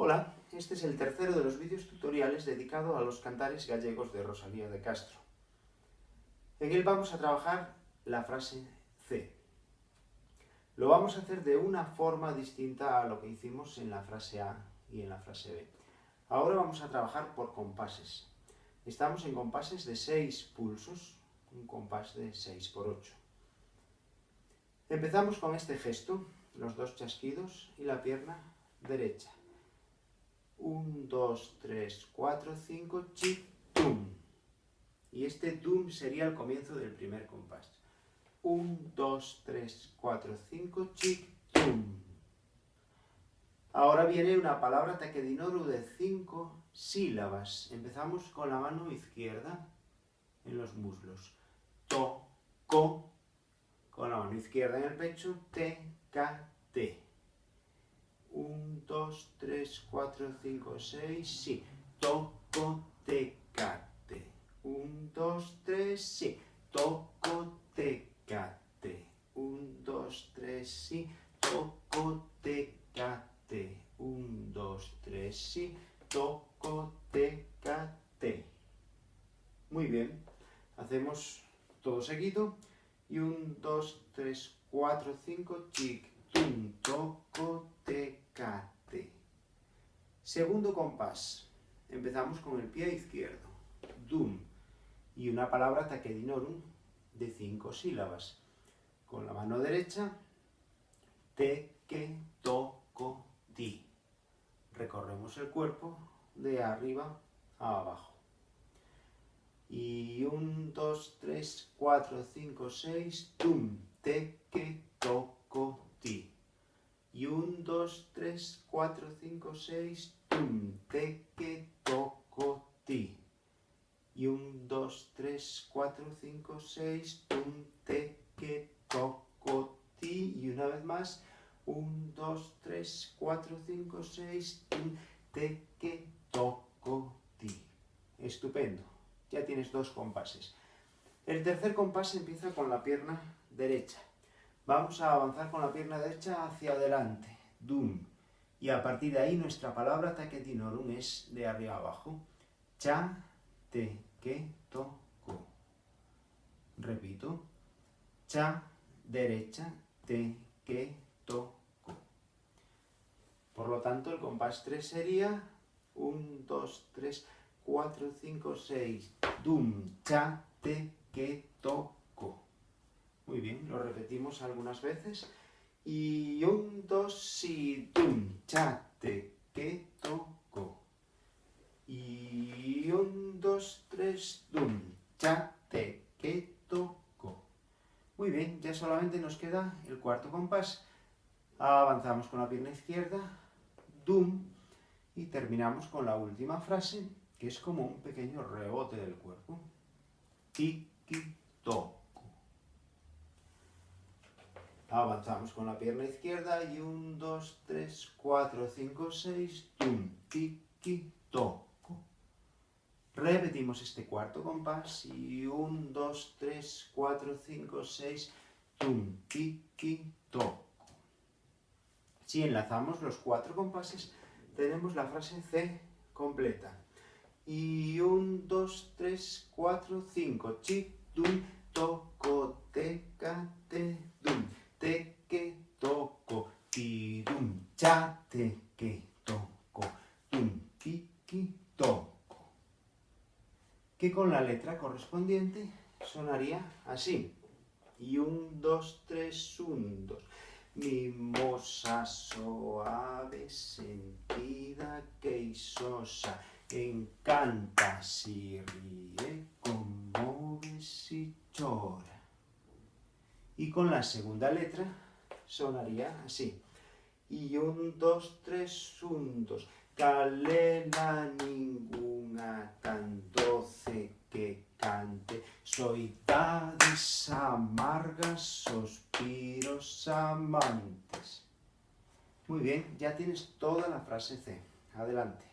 Hola, este es el tercero de los vídeos tutoriales dedicado a los cantares gallegos de Rosalía de Castro. En él vamos a trabajar la frase C. Lo vamos a hacer de una forma distinta a lo que hicimos en la frase A y en la frase B. Ahora vamos a trabajar por compases. Estamos en compases de 6 pulsos, un compás de 6 por 8. Empezamos con este gesto, los dos chasquidos y la pierna derecha. 1, 2, 3, 4, 5, chic, tum. Y este tum sería el comienzo del primer compás. 1, 2, 3, 4, 5, chic, tum. Ahora viene una palabra taquedinoru de 5 sílabas. Empezamos con la mano izquierda en los muslos. To, co. Con la mano izquierda en el pecho. Te, ca, te. 1, 2, 3, 4, 5, 6, sí. Toco, te, cate. 1, 2, 3, sí. Toco, te, cate. 1, 2, 3, sí. Toco, te, cate. 1, 2, 3, sí. Toco, te, cate. Muy bien. Hacemos todo seguido. Y 1, 2, 3, 4, 5, chic, tum, toco, te, cate. Segundo compás. Empezamos con el pie izquierdo. Dum. Y una palabra taquedinorum de 5 sílabas. Con la mano derecha. Te, que, toco, di. Recorremos el cuerpo de arriba a abajo. Y 1, 2, 3, 4, 5, 6, tum, te, que, toco, ti. Y 1, 2, 3, 4, 5, 6, tum, te, que, toco, ti. Y 1, 2, 3, 4, 5, 6, tum, te, que, toco, ti. Y una vez más, 1, 2, 3, 4, 5, 6, tum, te, que, toco, ti. Estupendo. Ya tienes dos compases. El tercer compás empieza con la pierna derecha. Vamos a avanzar con la pierna derecha hacia adelante. Dum. Y a partir de ahí nuestra palabra taquedinorum es de arriba abajo. Cha, te, que, toco. Repito. Cha, derecha, te, que, toco. Por lo tanto, el compás 3 sería 1, 2, 3, 4, 5, 6. Dum, cha, te, que, toco. Muy bien, lo repetimos algunas veces. Y 1, 2, y dum, cha, te, que, toco. Y 1, 2, 3, dum, cha, te, que, toco. Muy bien, ya solamente nos queda el cuarto compás. Avanzamos con la pierna izquierda, dum, y terminamos con la última frase, que es como un pequeño rebote del cuerpo. Tiki, toco. Avanzamos con la pierna izquierda y 1, 2, 3, 4, 5, 6, tum, tiki, toco. Repetimos este cuarto compás y 1, 2, 3, 4, 5, 6, tum, tiki, toco. Si enlazamos los 4 compases, tenemos la frase C completa. Y 1, 2, 3, 4, 5, chic, dum, toco, te, cate, dum, te, que, toco, ti, dum, cha, te, que, toco, dum, tiki, toco. Que con la letra correspondiente sonaría así. Y 1, 2, 3, 1, 2. Mimosa, suave, sentida, queixosa, encanta, si ríe, conmueve, si llora. Y con la segunda letra sonaría así. Y 1, 2, 3, 1, 2. Calela ninguna tan doce que cante, soidades amargas, suspiros amantes. Muy bien, ya tienes toda la frase C. Adelante.